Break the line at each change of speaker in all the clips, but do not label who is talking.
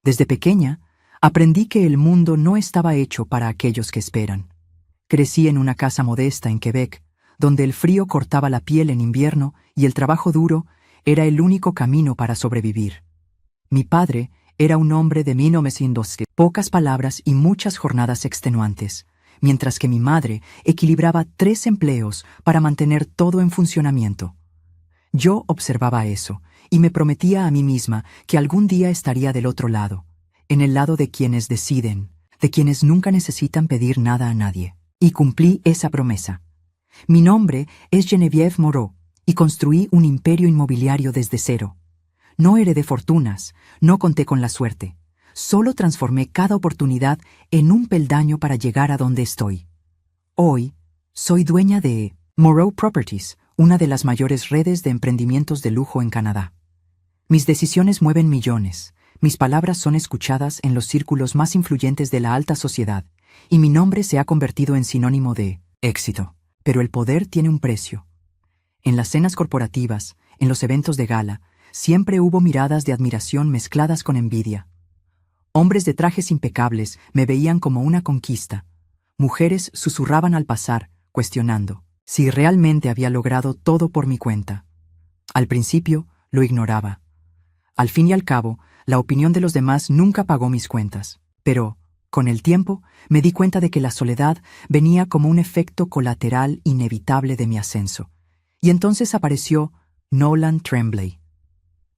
Desde pequeña, aprendí que el mundo no estaba hecho para aquellos que esperan. Crecí en una casa modesta en Quebec, donde el frío cortaba la piel en invierno y el trabajo duro era el único camino para sobrevivir. Mi padre era un hombre de 1912, pocas palabras y muchas jornadas extenuantes, mientras que mi madre equilibraba 3 empleos para mantener todo en funcionamiento. Yo observaba eso y me prometía a mí misma que algún día estaría del otro lado, en el lado de quienes deciden, de quienes nunca necesitan pedir nada a nadie. Y cumplí esa promesa. Mi nombre es Geneviève Moreau y construí un imperio inmobiliario desde cero. No heredé fortunas, no conté con la suerte. Solo transformé cada oportunidad en un peldaño para llegar a donde estoy. Hoy, soy dueña de Moreau Properties, una de las mayores redes de emprendimientos de lujo en Canadá. Mis decisiones mueven millones, mis palabras son escuchadas en los círculos más influyentes de la alta sociedad, y mi nombre se ha convertido en sinónimo de éxito. Pero el poder tiene un precio. En las cenas corporativas, en los eventos de gala, siempre hubo miradas de admiración mezcladas con envidia. Hombres de trajes impecables me veían como una conquista. Mujeres susurraban al pasar, cuestionando si realmente había logrado todo por mi cuenta. Al principio, lo ignoraba. Al fin y al cabo, la opinión de los demás nunca pagó mis cuentas. Pero, con el tiempo, me di cuenta de que la soledad venía como un efecto colateral inevitable de mi ascenso. Y entonces apareció Nolan Tremblay.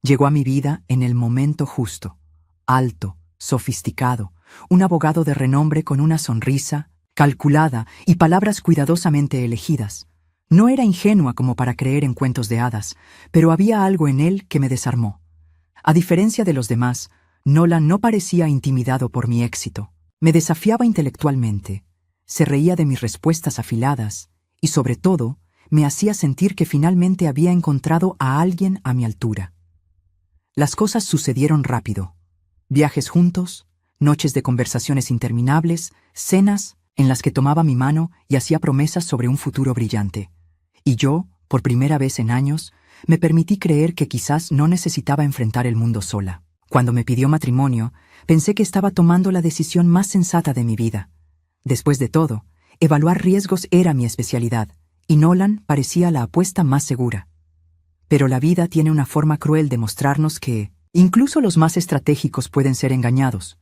Llegó a mi vida en el momento justo, alto, sofisticado, un abogado de renombre con una sonrisa calculada y palabras cuidadosamente elegidas. No era ingenua como para creer en cuentos de hadas, pero había algo en él que me desarmó. A diferencia de los demás, Nolan no parecía intimidado por mi éxito. Me desafiaba intelectualmente, se reía de mis respuestas afiladas y, sobre todo, me hacía sentir que finalmente había encontrado a alguien a mi altura. Las cosas sucedieron rápido. Viajes juntos, noches de conversaciones interminables, cenas en las que tomaba mi mano y hacía promesas sobre un futuro brillante. Y yo, por primera vez en años, me permití creer que quizás no necesitaba enfrentar el mundo sola. Cuando me pidió matrimonio, pensé que estaba tomando la decisión más sensata de mi vida. Después de todo, evaluar riesgos era mi especialidad, y Nolan parecía la apuesta más segura. Pero la vida tiene una forma cruel de mostrarnos que incluso los más estratégicos pueden ser engañados.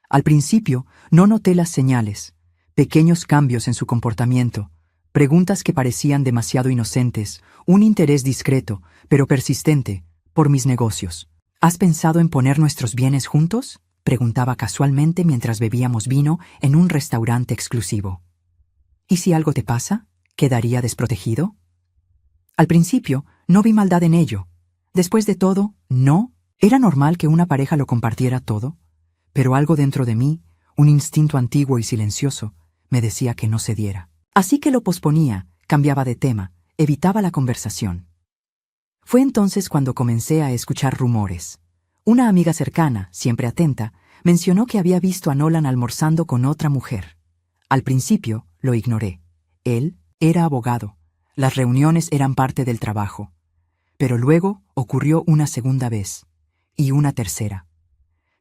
Al principio, no noté las señales, pequeños cambios en su comportamiento, preguntas que parecían demasiado inocentes, un interés discreto, pero persistente, por mis negocios. ¿Has pensado en poner nuestros bienes juntos?, preguntaba casualmente mientras bebíamos vino en un restaurante exclusivo. ¿Y si algo te pasa? ¿Quedaría desprotegido? Al principio, no vi maldad en ello. Después de todo, no. Era normal que una pareja lo compartiera todo, pero algo dentro de mí, un instinto antiguo y silencioso, me decía que no cediera. Así que lo posponía, cambiaba de tema, evitaba la conversación. Fue entonces cuando comencé a escuchar rumores. Una amiga cercana, siempre atenta, mencionó que había visto a Nolan almorzando con otra mujer. Al principio, lo ignoré. Él era abogado. Las reuniones eran parte del trabajo. Pero luego ocurrió una segunda vez, y una tercera.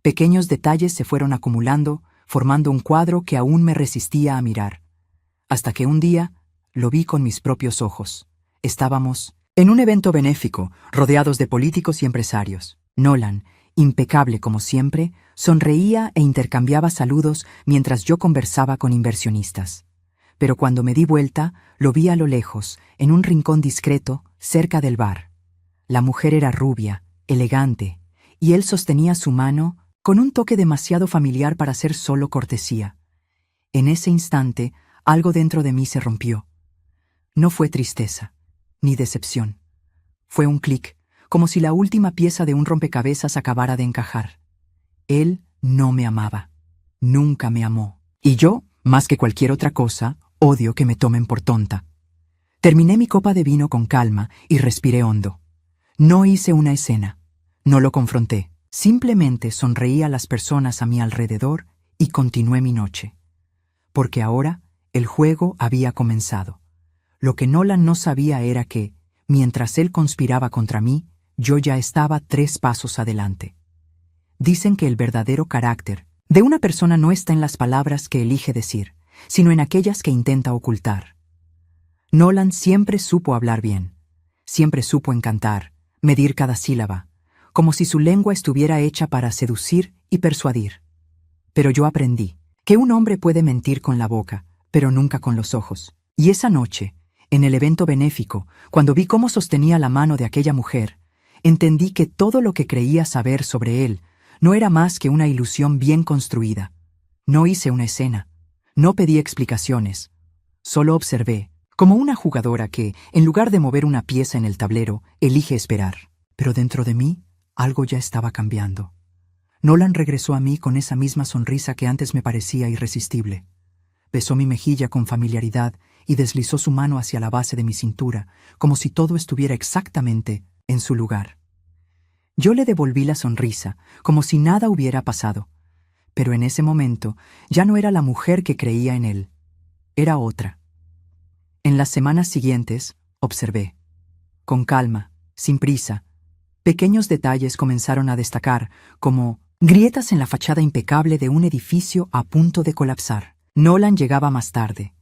Pequeños detalles se fueron acumulando, formando un cuadro que aún me resistía a mirar. Hasta que un día lo vi con mis propios ojos. Estábamos en un evento benéfico, rodeados de políticos y empresarios. Nolan, impecable como siempre, sonreía e intercambiaba saludos mientras yo conversaba con inversionistas. Pero cuando me di vuelta, lo vi a lo lejos, en un rincón discreto, cerca del bar. La mujer era rubia, elegante, y él sostenía su mano con un toque demasiado familiar para ser solo cortesía. En ese instante, algo dentro de mí se rompió. No fue tristeza, ni decepción. Fue un clic, como si la última pieza de un rompecabezas acabara de encajar. Él no me amaba. Nunca me amó. Y yo, más que cualquier otra cosa, odio que me tomen por tonta. Terminé mi copa de vino con calma y respiré hondo. No hice una escena. No lo confronté. Simplemente sonreí a las personas a mi alrededor y continué mi noche. Porque ahora el juego había comenzado. Lo que Nolan no sabía era que, mientras él conspiraba contra mí, yo ya estaba 3 pasos adelante. Dicen que el verdadero carácter de una persona no está en las palabras que elige decir, sino en aquellas que intenta ocultar. Nolan siempre supo hablar bien, siempre supo encantar, medir cada sílaba, como si su lengua estuviera hecha para seducir y persuadir. Pero yo aprendí que un hombre puede mentir con la boca, pero nunca con los ojos. Y esa noche, en el evento benéfico, cuando vi cómo sostenía la mano de aquella mujer, entendí que todo lo que creía saber sobre él no era más que una ilusión bien construida. No hice una escena, no pedí explicaciones, solo observé, como una jugadora que, en lugar de mover una pieza en el tablero, elige esperar. Pero dentro de mí, algo ya estaba cambiando. Nolan regresó a mí con esa misma sonrisa que antes me parecía irresistible. Besó mi mejilla con familiaridad y deslizó su mano hacia la base de mi cintura, como si todo estuviera exactamente en su lugar. Yo le devolví la sonrisa, como si nada hubiera pasado. Pero en ese momento ya no era la mujer que creía en él. Era otra. En las semanas siguientes, observé. Con calma, sin prisa, pequeños detalles comenzaron a destacar, como grietas en la fachada impecable de un edificio a punto de colapsar. Nolan llegaba más tarde.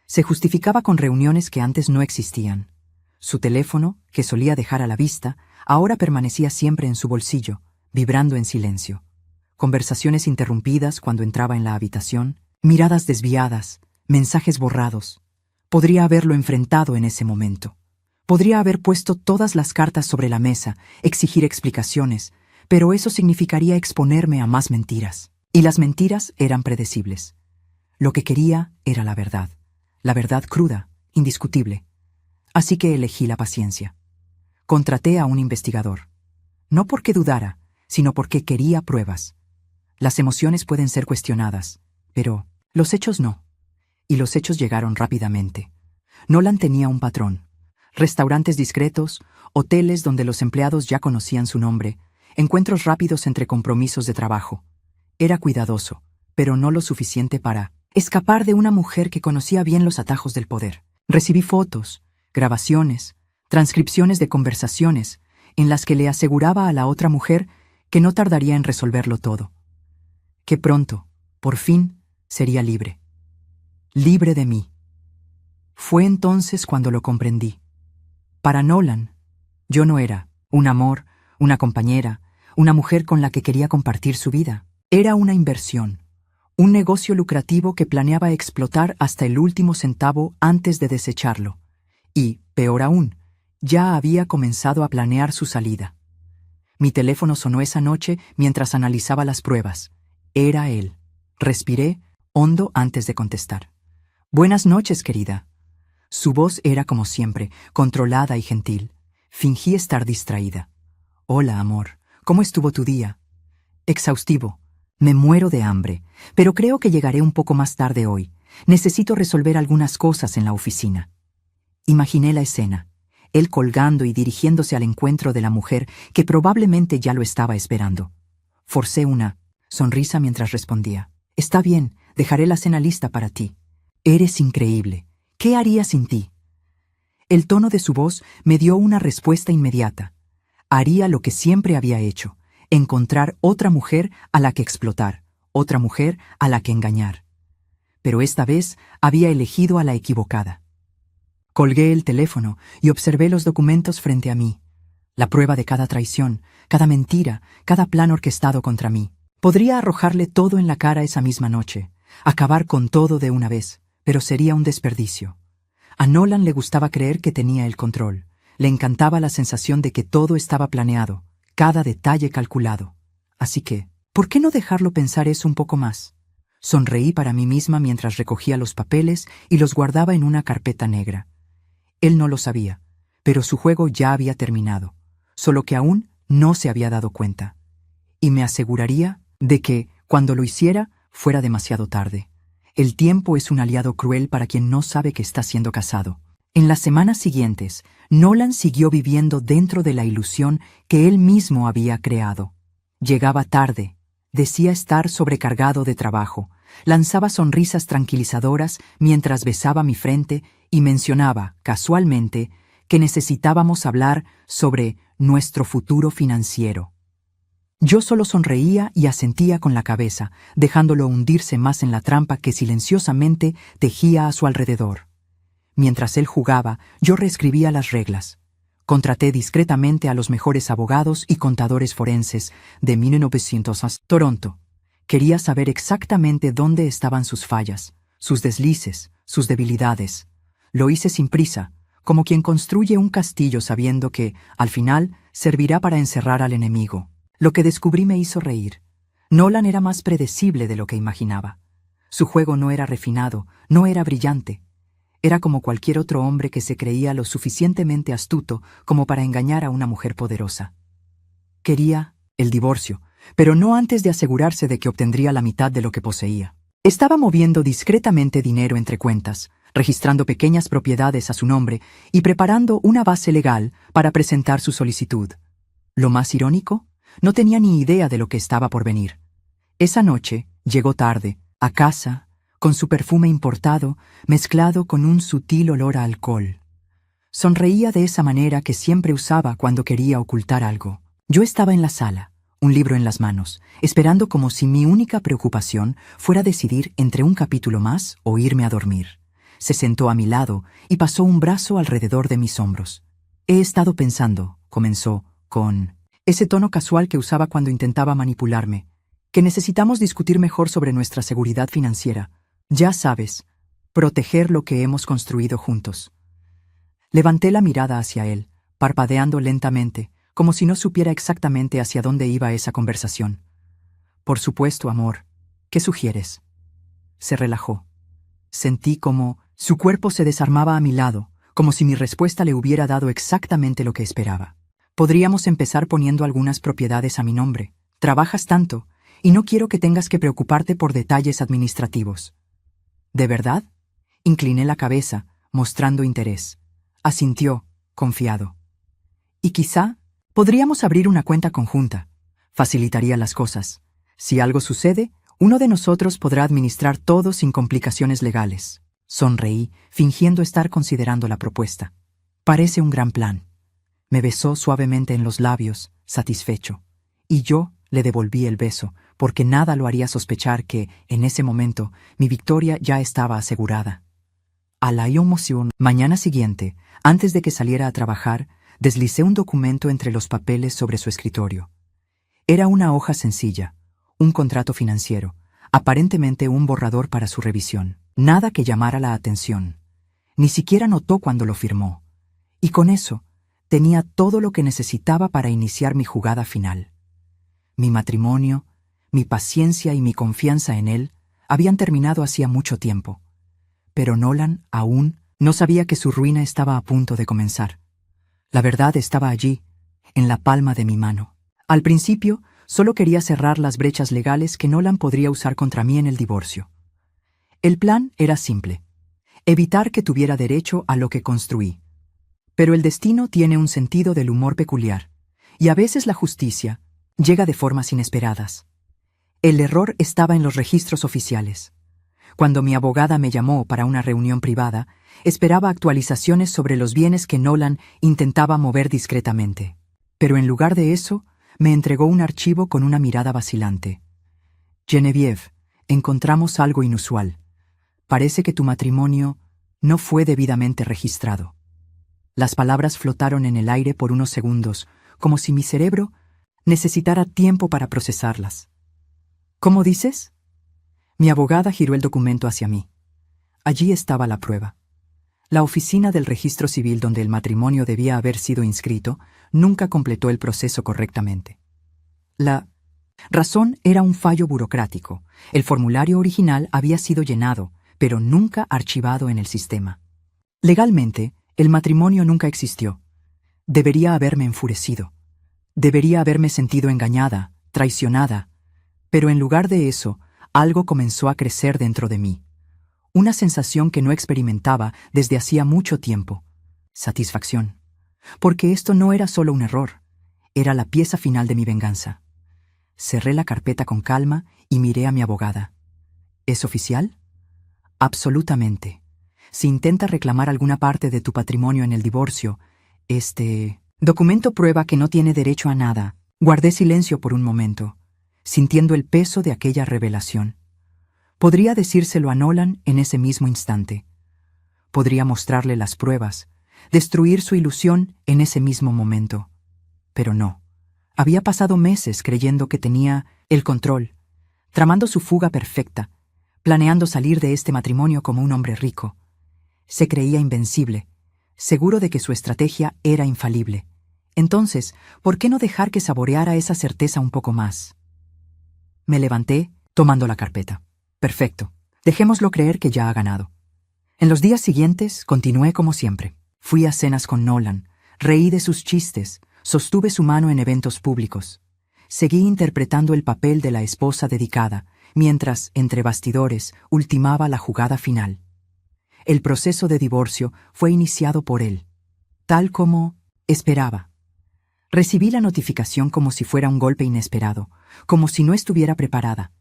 Se justificaba con reuniones que antes no existían. Su teléfono, que solía dejar a la vista, ahora permanecía siempre en su bolsillo, vibrando en silencio. Conversaciones interrumpidas cuando entraba en la habitación, miradas desviadas, mensajes borrados. Podría haberlo enfrentado en ese momento. Podría haber puesto todas las cartas sobre la mesa, exigir explicaciones, pero eso significaría exponerme a más mentiras. Y las mentiras eran predecibles. Lo que quería era la verdad cruda, indiscutible. Así que elegí la paciencia. Contraté a un investigador. No porque dudara, sino porque quería pruebas. Las emociones pueden ser cuestionadas, pero los hechos no. Y los hechos llegaron rápidamente. Nolan tenía un patrón. Restaurantes discretos, hoteles donde los empleados ya conocían su nombre, encuentros rápidos entre compromisos de trabajo. Era cuidadoso, pero no lo suficiente para escapar de una mujer que conocía bien los atajos del poder. Recibí fotos, grabaciones, transcripciones de conversaciones en las que le aseguraba a la otra mujer que no tardaría en resolverlo todo. Que pronto, por fin, sería libre. Libre de mí. Fue entonces cuando lo comprendí. Para Nolan, yo no era un amor, una compañera, una mujer con la que quería compartir su vida. Era una inversión, un negocio lucrativo que planeaba explotar hasta el último centavo antes de desecharlo. Y, peor aún, ya había comenzado a planear su salida. Mi teléfono sonó esa noche mientras analizaba las pruebas. Era él. Respiré hondo antes de contestar. «Buenas noches, querida». Su voz era como siempre, controlada y gentil. Fingí estar distraída. «Hola, amor. ¿Cómo estuvo tu día?» «Exhaustivo. Me muero de hambre, pero creo que llegaré un poco más tarde hoy. Necesito resolver algunas cosas en la oficina». Imaginé la escena, él colgando y dirigiéndose al encuentro de la mujer que probablemente ya lo estaba esperando. Forcé una sonrisa mientras respondía. «Está bien, dejaré la cena lista para ti. Eres increíble. ¿Qué haría sin ti?» El tono de su voz me dio una respuesta inmediata. Haría lo que siempre había hecho. Encontrar otra mujer a la que explotar, otra mujer a la que engañar. Pero esta vez había elegido a la equivocada. Colgué el teléfono y observé los documentos frente a mí. La prueba de cada traición, cada mentira, cada plan orquestado contra mí. Podría arrojarle todo en la cara esa misma noche, acabar con todo de una vez, pero sería un desperdicio. A Nolan le gustaba creer que tenía el control. Le encantaba la sensación de que todo estaba planeado, cada detalle calculado. Así que, ¿por qué no dejarlo pensar eso un poco más? Sonreí para mí misma mientras recogía los papeles y los guardaba en una carpeta negra. Él no lo sabía, pero su juego ya había terminado, solo que aún no se había dado cuenta. Y me aseguraría de que, cuando lo hiciera, fuera demasiado tarde. El tiempo es un aliado cruel para quien no sabe que está siendo cazado. En las semanas siguientes, Nolan siguió viviendo dentro de la ilusión que él mismo había creado. Llegaba tarde, decía estar sobrecargado de trabajo, lanzaba sonrisas tranquilizadoras mientras besaba mi frente y mencionaba, casualmente, que necesitábamos hablar sobre nuestro futuro financiero. Yo solo sonreía y asentía con la cabeza, dejándolo hundirse más en la trampa que silenciosamente tejía a su alrededor. Mientras él jugaba, yo reescribía las reglas. Contraté discretamente a los mejores abogados y contadores forenses de 1900 a Toronto. Quería saber exactamente dónde estaban sus fallas, sus deslices, sus debilidades. Lo hice sin prisa, como quien construye un castillo sabiendo que, al final, servirá para encerrar al enemigo. Lo que descubrí me hizo reír. Nolan era más predecible de lo que imaginaba. Su juego no era refinado, no era brillante. Era como cualquier otro hombre que se creía lo suficientemente astuto como para engañar a una mujer poderosa. Quería el divorcio, pero no antes de asegurarse de que obtendría la mitad de lo que poseía. Estaba moviendo discretamente dinero entre cuentas, registrando pequeñas propiedades a su nombre y preparando una base legal para presentar su solicitud. Lo más irónico, no tenía ni idea de lo que estaba por venir. Esa noche llegó tarde, a casa, con su perfume importado, mezclado con un sutil olor a alcohol. Sonreía de esa manera que siempre usaba cuando quería ocultar algo. Yo estaba en la sala, un libro en las manos, esperando como si mi única preocupación fuera decidir entre un capítulo más o irme a dormir. Se sentó a mi lado y pasó un brazo alrededor de mis hombros. He estado pensando, comenzó, con ese tono casual que usaba cuando intentaba manipularme, que necesitamos discutir mejor sobre nuestra seguridad financiera. Ya sabes, proteger lo que hemos construido juntos. Levanté la mirada hacia él, parpadeando lentamente, como si no supiera exactamente hacia dónde iba esa conversación. Por supuesto, amor. ¿Qué sugieres? Se relajó. Sentí como su cuerpo se desarmaba a mi lado, como si mi respuesta le hubiera dado exactamente lo que esperaba. Podríamos empezar poniendo algunas propiedades a mi nombre. Trabajas tanto, y no quiero que tengas que preocuparte por detalles administrativos. ¿De verdad? Incliné la cabeza, mostrando interés. Asintió, confiado. Y quizá podríamos abrir una cuenta conjunta. Facilitaría las cosas. Si algo sucede, uno de nosotros podrá administrar todo sin complicaciones legales. Sonreí, fingiendo estar considerando la propuesta. Parece un gran plan. Me besó suavemente en los labios, satisfecho. Y yo le devolví el beso, porque nada lo haría sospechar que, en ese momento, mi victoria ya estaba asegurada. A la emoción, mañana siguiente, antes de que saliera a trabajar, deslicé un documento entre los papeles sobre su escritorio. Era una hoja sencilla, un contrato financiero, aparentemente un borrador para su revisión. Nada que llamara la atención. Ni siquiera notó cuando lo firmó. Y con eso, tenía todo lo que necesitaba para iniciar mi jugada final. Mi matrimonio, mi paciencia y mi confianza en él habían terminado hacía mucho tiempo. Pero Nolan aún no sabía que su ruina estaba a punto de comenzar. La verdad estaba allí, en la palma de mi mano. Al principio, solo quería cerrar las brechas legales que Nolan podría usar contra mí en el divorcio. El plan era simple: evitar que tuviera derecho a lo que construí. Pero el destino tiene un sentido del humor peculiar, y a veces la justicia llega de formas inesperadas. El error estaba en los registros oficiales. Cuando mi abogada me llamó para una reunión privada, esperaba actualizaciones sobre los bienes que Nolan intentaba mover discretamente. Pero en lugar de eso, me entregó un archivo con una mirada vacilante. Genevieve, encontramos algo inusual. Parece que tu matrimonio no fue debidamente registrado. Las palabras flotaron en el aire por unos segundos, como si mi cerebro necesitara tiempo para procesarlas. ¿Cómo dices? Mi abogada giró el documento hacia mí. Allí estaba la prueba. La oficina del registro civil donde el matrimonio debía haber sido inscrito nunca completó el proceso correctamente. La razón era un fallo burocrático. El formulario original había sido llenado, pero nunca archivado en el sistema. Legalmente, el matrimonio nunca existió. Debería haberme enfurecido. Debería haberme sentido engañada, traicionada. Pero en lugar de eso, algo comenzó a crecer dentro de mí. Una sensación que no experimentaba desde hacía mucho tiempo. Satisfacción. Porque esto no era solo un error. Era la pieza final de mi venganza. Cerré la carpeta con calma y miré a mi abogada. ¿Es oficial? Absolutamente. Si intenta reclamar alguna parte de tu patrimonio en el divorcio, este documento prueba que no tiene derecho a nada. Guardé silencio por un momento, sintiendo el peso de aquella revelación. Podría decírselo a Nolan en ese mismo instante. Podría mostrarle las pruebas, destruir su ilusión en ese mismo momento. Pero no. Había pasado meses creyendo que tenía el control, tramando su fuga perfecta, planeando salir de este matrimonio como un hombre rico. Se creía invencible, seguro de que su estrategia era infalible. Entonces, ¿por qué no dejar que saboreara esa certeza un poco más? Me levanté, tomando la carpeta. Perfecto. Dejémoslo creer que ya ha ganado. En los días siguientes, continué como siempre. Fui a cenas con Nolan, reí de sus chistes, sostuve su mano en eventos públicos. Seguí interpretando el papel de la esposa dedicada, mientras, entre bastidores, ultimaba la jugada final. El proceso de divorcio fue iniciado por él, tal como esperaba. Recibí la notificación como si fuera un golpe inesperado, como si no estuviera preparada.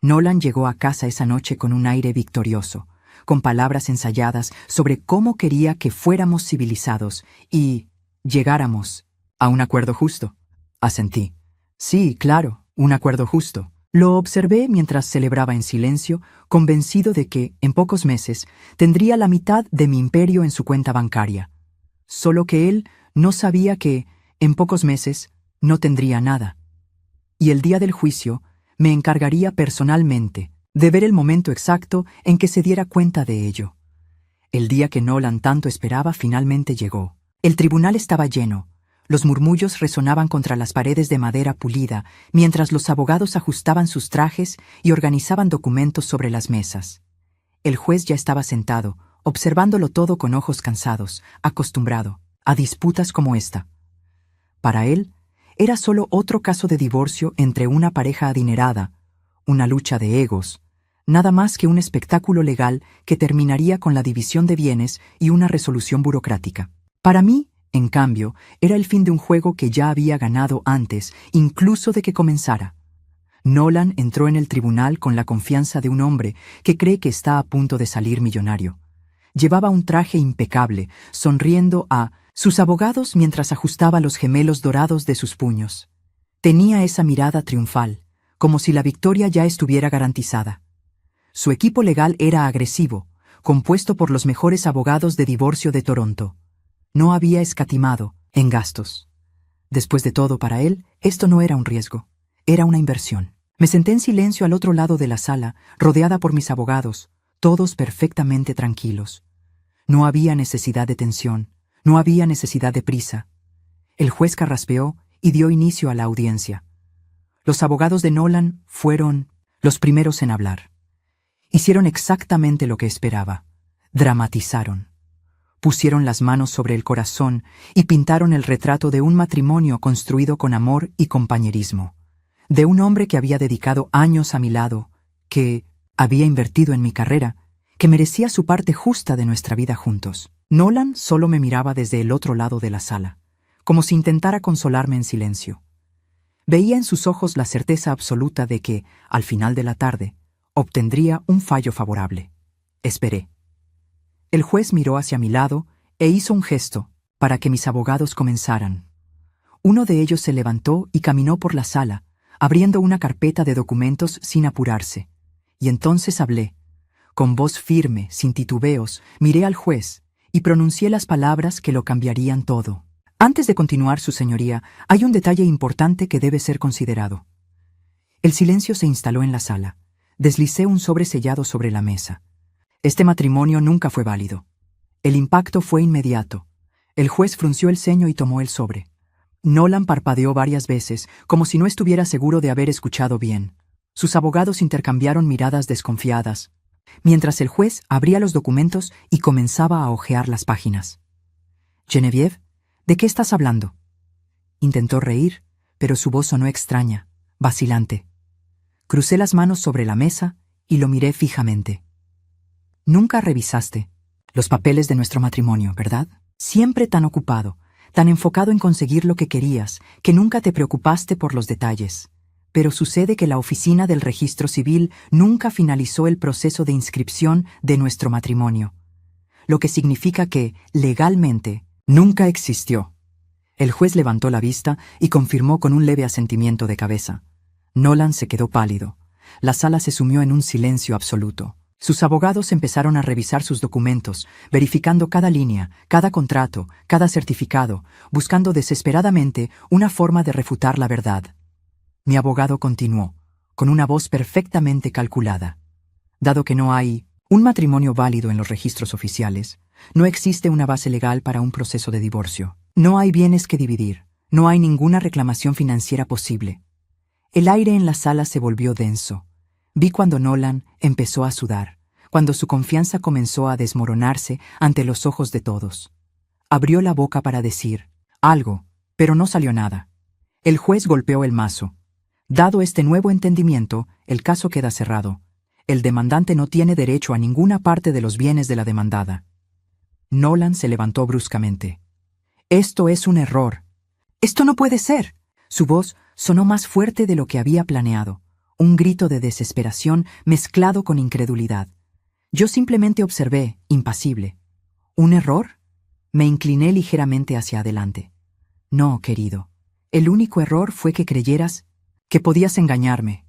Nolan llegó a casa esa noche con un aire victorioso, con palabras ensayadas sobre cómo quería que fuéramos civilizados y llegáramos a un acuerdo justo. Asentí. Sí, claro, un acuerdo justo. Lo observé mientras celebraba en silencio, convencido de que, en pocos meses, tendría la mitad de mi imperio en su cuenta bancaria. Solo que él no sabía que, en pocos meses, no tendría nada. Y el día del juicio me encargaría personalmente de ver el momento exacto en que se diera cuenta de ello. El día que Nolan tanto esperaba finalmente llegó. El tribunal estaba lleno. Los murmullos resonaban contra las paredes de madera pulida, mientras los abogados ajustaban sus trajes y organizaban documentos sobre las mesas. El juez ya estaba sentado, observándolo todo con ojos cansados, acostumbrado a disputas como esta. Para él, era solo otro caso de divorcio entre una pareja adinerada, una lucha de egos, nada más que un espectáculo legal que terminaría con la división de bienes y una resolución burocrática. Para mí, en cambio, era el fin de un juego que ya había ganado antes, incluso de que comenzara. Nolan entró en el tribunal con la confianza de un hombre que cree que está a punto de salir millonario. Llevaba un traje impecable, sonriendo a sus abogados mientras ajustaba los gemelos dorados de sus puños. Tenía esa mirada triunfal, como si la victoria ya estuviera garantizada. Su equipo legal era agresivo, compuesto por los mejores abogados de divorcio de Toronto. No había escatimado en gastos. Después de todo, para él, esto no era un riesgo, era una inversión. Me senté en silencio al otro lado de la sala, rodeada por mis abogados, todos perfectamente tranquilos. No había necesidad de tensión, no había necesidad de prisa. El juez carraspeó y dio inicio a la audiencia. Los abogados de Nolan fueron los primeros en hablar. Hicieron exactamente lo que esperaba. Dramatizaron. Pusieron las manos sobre el corazón y pintaron el retrato de un matrimonio construido con amor y compañerismo. De un hombre que había dedicado años a mi lado, que había invertido en mi carrera, que merecía su parte justa de nuestra vida juntos. Nolan solo me miraba desde el otro lado de la sala, como si intentara consolarme en silencio. Veía en sus ojos la certeza absoluta de que, al final de la tarde, obtendría un fallo favorable. Esperé. El juez miró hacia mi lado e hizo un gesto para que mis abogados comenzaran. Uno de ellos se levantó y caminó por la sala, abriendo una carpeta de documentos sin apurarse. Y entonces hablé. Con voz firme, sin titubeos, miré al juez y pronuncié las palabras que lo cambiarían todo. Antes de continuar, Su Señoría, hay un detalle importante que debe ser considerado. El silencio se instaló en la sala. Deslicé un sobre sellado sobre la mesa. Este matrimonio nunca fue válido. El impacto fue inmediato. El juez frunció el ceño y tomó el sobre. Nolan parpadeó varias veces, como si no estuviera seguro de haber escuchado bien. Sus abogados intercambiaron miradas desconfiadas, mientras el juez abría los documentos y comenzaba a hojear las páginas. «Genevieve, ¿de qué estás hablando?» Intentó reír, pero su voz sonó extraña, vacilante. Crucé las manos sobre la mesa y lo miré fijamente. «Nunca revisaste los papeles de nuestro matrimonio, ¿verdad? Siempre tan ocupado, tan enfocado en conseguir lo que querías, que nunca te preocupaste por los detalles. Pero sucede que la oficina del registro civil nunca finalizó el proceso de inscripción de nuestro matrimonio, lo que significa que, legalmente, nunca existió. El juez levantó la vista y confirmó con un leve asentimiento de cabeza. Nolan se quedó pálido. La sala se sumió en un silencio absoluto. Sus abogados empezaron a revisar sus documentos, verificando cada línea, cada contrato, cada certificado, buscando desesperadamente una forma de refutar la verdad. Mi abogado continuó, con una voz perfectamente calculada. Dado que no hay un matrimonio válido en los registros oficiales, no existe una base legal para un proceso de divorcio. No hay bienes que dividir. No hay ninguna reclamación financiera posible. El aire en la sala se volvió denso. Vi cuando Nolan empezó a sudar, cuando su confianza comenzó a desmoronarse ante los ojos de todos. Abrió la boca para decir algo, pero no salió nada. El juez golpeó el mazo. Dado este nuevo entendimiento, el caso queda cerrado. El demandante no tiene derecho a ninguna parte de los bienes de la demandada. Nolan se levantó bruscamente. Esto es un error. Esto no puede ser. Su voz sonó más fuerte de lo que había planeado. Un grito de desesperación mezclado con incredulidad. Yo simplemente observé, impasible. ¿Un error? Me incliné ligeramente hacia adelante. No, querido. El único error fue que creyeras que podías engañarme,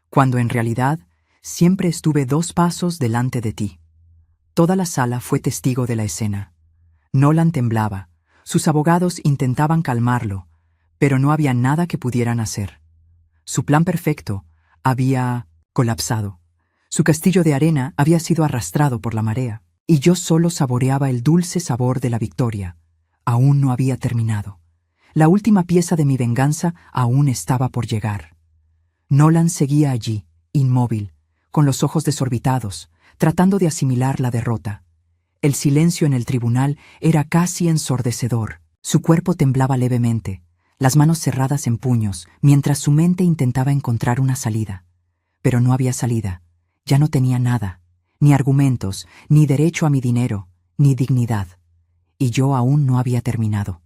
cuando en realidad siempre estuve 2 pasos delante de ti. Toda la sala fue testigo de la escena. Nolan temblaba. Sus abogados intentaban calmarlo, pero no había nada que pudieran hacer. Su plan perfecto había colapsado. Su castillo de arena había sido arrastrado por la marea, y yo solo saboreaba el dulce sabor de la victoria. Aún no había terminado. La última pieza de mi venganza aún estaba por llegar. Nolan seguía allí, inmóvil, con los ojos desorbitados, tratando de asimilar la derrota. El silencio en el tribunal era casi ensordecedor. Su cuerpo temblaba levemente, las manos cerradas en puños, mientras su mente intentaba encontrar una salida. Pero no había salida. Ya no tenía nada, ni argumentos, ni derecho a mi dinero, ni dignidad. Y yo aún no había terminado.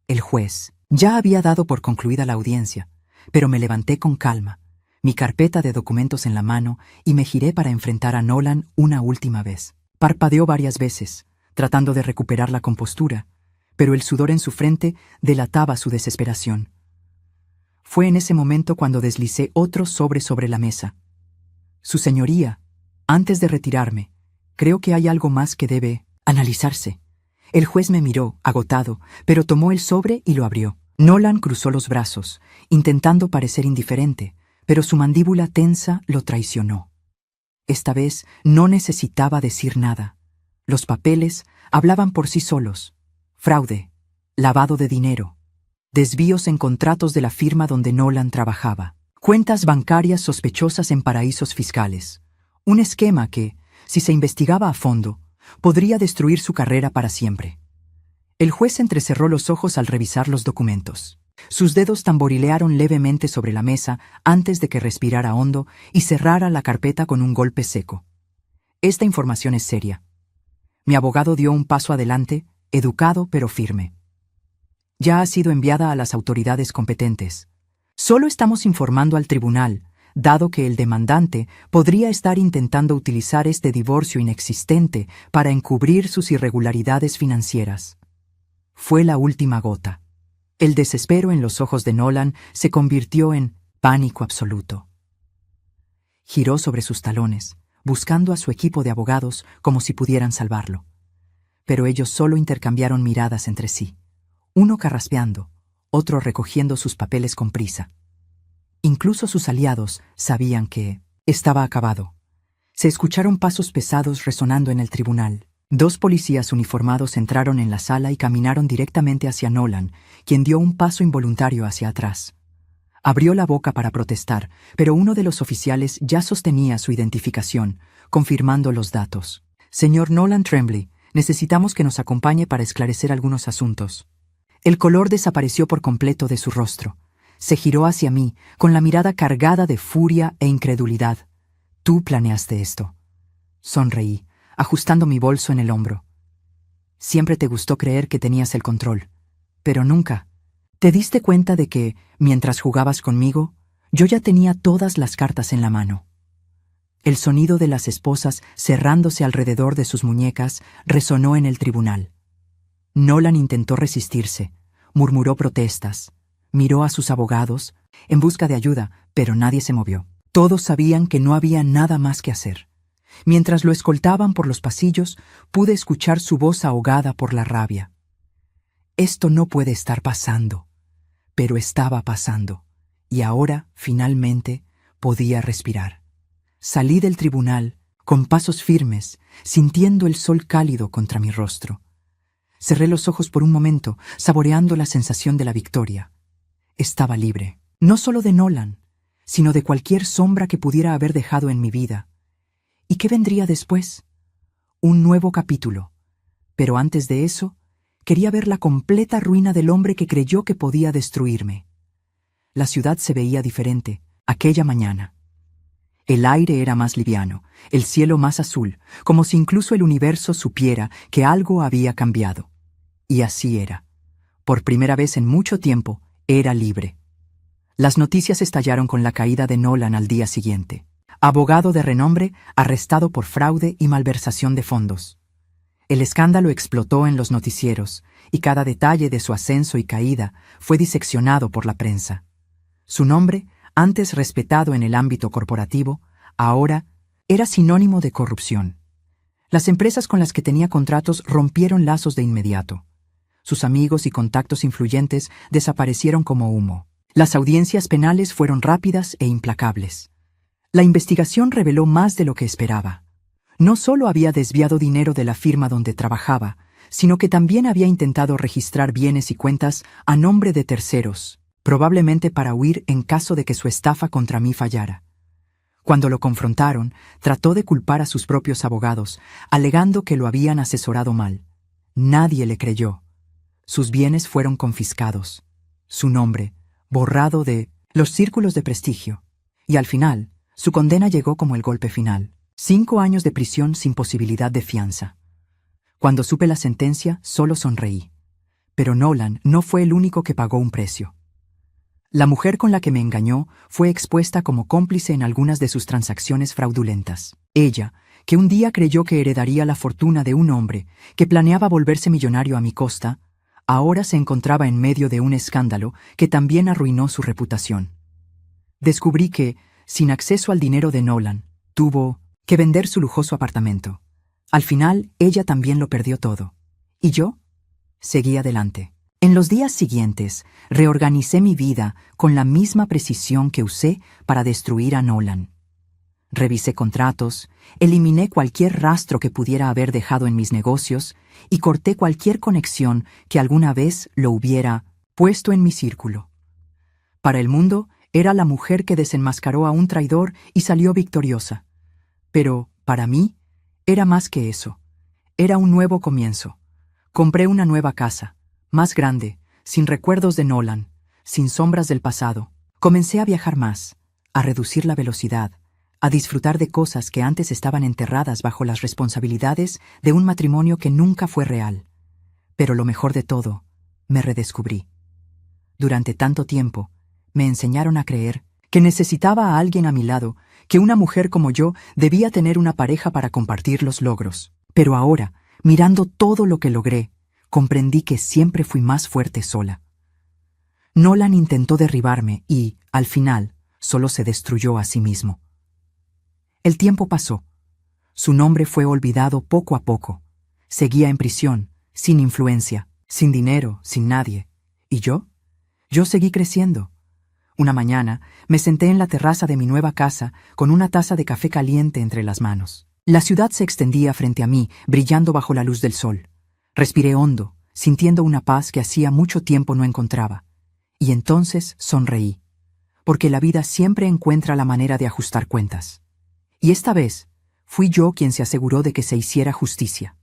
El juez ya había dado por concluida la audiencia, pero me levanté con calma, mi carpeta de documentos en la mano, y me giré para enfrentar a Nolan una última vez. Parpadeó varias veces, tratando de recuperar la compostura, pero el sudor en su frente delataba su desesperación. Fue en ese momento cuando deslicé otro sobre la mesa. Su señoría, antes de retirarme, creo que hay algo más que debe analizarse. El juez me miró, agotado, pero tomó el sobre y lo abrió. Nolan cruzó los brazos, intentando parecer indiferente, pero su mandíbula tensa lo traicionó. Esta vez no necesitaba decir nada. Los papeles hablaban por sí solos. Fraude, lavado de dinero, desvíos en contratos de la firma donde Nolan trabajaba, cuentas bancarias sospechosas en paraísos fiscales. Un esquema que, si se investigaba a fondo, podría destruir su carrera para siempre. El juez entrecerró los ojos al revisar los documentos. Sus dedos tamborilearon levemente sobre la mesa antes de que respirara hondo y cerrara la carpeta con un golpe seco. Esta información es seria. Mi abogado dio un paso adelante, educado pero firme. Ya ha sido enviada a las autoridades competentes. Solo estamos informando al tribunal, dado que el demandante podría estar intentando utilizar este divorcio inexistente para encubrir sus irregularidades financieras. Fue la última gota. El desespero en los ojos de Nolan se convirtió en pánico absoluto. Giró sobre sus talones, buscando a su equipo de abogados como si pudieran salvarlo. Pero ellos solo intercambiaron miradas entre sí, uno carraspeando, otro recogiendo sus papeles con prisa. Incluso sus aliados sabían que estaba acabado. Se escucharon pasos pesados resonando en el tribunal. 2 policías uniformados entraron en la sala y caminaron directamente hacia Nolan, quien dio un paso involuntario hacia atrás. Abrió la boca para protestar, pero uno de los oficiales ya sostenía su identificación, confirmando los datos. Señor Nolan Tremblay, necesitamos que nos acompañe para esclarecer algunos asuntos. El color desapareció por completo de su rostro. Se giró hacia mí, con la mirada cargada de furia e incredulidad. Tú planeaste esto. Sonreí, ajustando mi bolso en el hombro. Siempre te gustó creer que tenías el control, pero nunca. ¿Te diste cuenta de que, mientras jugabas conmigo, yo ya tenía todas las cartas en la mano? El sonido de las esposas cerrándose alrededor de sus muñecas resonó en el tribunal. Nolan intentó resistirse, Murmuró protestas, miró a sus abogados, en busca de ayuda, pero nadie se movió. Todos sabían que no había nada más que hacer. Mientras lo escoltaban por los pasillos, pude escuchar su voz ahogada por la rabia. Esto no puede estar pasando. Pero estaba pasando, y ahora, finalmente, podía respirar. Salí del tribunal, con pasos firmes, sintiendo el sol cálido contra mi rostro. Cerré los ojos por un momento, saboreando la sensación de la victoria. Estaba libre, no solo de Nolan, sino de cualquier sombra que pudiera haber dejado en mi vida. ¿Y qué vendría después? Un nuevo capítulo. Pero antes de eso, quería ver la completa ruina del hombre que creyó que podía destruirme. La ciudad se veía diferente, aquella mañana. El aire era más liviano, el cielo más azul, como si incluso el universo supiera que algo había cambiado. Y así era. Por primera vez en mucho tiempo, era libre. Las noticias estallaron con la caída de Nolan al día siguiente. Abogado de renombre, arrestado por fraude y malversación de fondos. El escándalo explotó en los noticieros, y cada detalle de su ascenso y caída fue diseccionado por la prensa. Su nombre, antes respetado en el ámbito corporativo, ahora era sinónimo de corrupción. Las empresas con las que tenía contratos rompieron lazos de inmediato. Sus amigos y contactos influyentes desaparecieron como humo. Las audiencias penales fueron rápidas e implacables. La investigación reveló más de lo que esperaba. No solo había desviado dinero de la firma donde trabajaba, sino que también había intentado registrar bienes y cuentas a nombre de terceros, probablemente para huir en caso de que su estafa contra mí fallara. Cuando lo confrontaron, trató de culpar a sus propios abogados, alegando que lo habían asesorado mal. Nadie le creyó. Sus bienes fueron confiscados, su nombre borrado de los círculos de prestigio, y al final, su condena llegó como el golpe final: 5 años de prisión sin posibilidad de fianza. Cuando supe la sentencia, solo sonreí. Pero Nolan no fue el único que pagó un precio. La mujer con la que me engañó fue expuesta como cómplice en algunas de sus transacciones fraudulentas. Ella, que un día creyó que heredaría la fortuna de un hombre que planeaba volverse millonario a mi costa, ahora se encontraba en medio de un escándalo que también arruinó su reputación. Descubrí que, sin acceso al dinero de Nolan, tuvo que vender su lujoso apartamento. Al final, ella también lo perdió todo. ¿Y yo? Seguí adelante. En los días siguientes, reorganicé mi vida con la misma precisión que usé para destruir a Nolan. Revisé contratos, eliminé cualquier rastro que pudiera haber dejado en mis negocios y corté cualquier conexión que alguna vez lo hubiera puesto en mi círculo. Para el mundo, era la mujer que desenmascaró a un traidor y salió victoriosa. Pero, para mí, era más que eso. Era un nuevo comienzo. Compré una nueva casa, más grande, sin recuerdos de Nolan, sin sombras del pasado. Comencé a viajar más, a reducir la velocidad, a disfrutar de cosas que antes estaban enterradas bajo las responsabilidades de un matrimonio que nunca fue real. Pero lo mejor de todo, me redescubrí. Durante tanto tiempo, me enseñaron a creer que necesitaba a alguien a mi lado, que una mujer como yo debía tener una pareja para compartir los logros. Pero ahora, mirando todo lo que logré, comprendí que siempre fui más fuerte sola. Nolan intentó derribarme y, al final, solo se destruyó a sí mismo. El tiempo pasó. Su nombre fue olvidado poco a poco. Seguía en prisión, sin influencia, sin dinero, sin nadie. ¿Y yo? Yo seguí creciendo. Una mañana, me senté en la terraza de mi nueva casa con una taza de café caliente entre las manos. La ciudad se extendía frente a mí, brillando bajo la luz del sol. Respiré hondo, sintiendo una paz que hacía mucho tiempo no encontraba. Y entonces sonreí, porque la vida siempre encuentra la manera de ajustar cuentas. Y esta vez, fui yo quien se aseguró de que se hiciera justicia.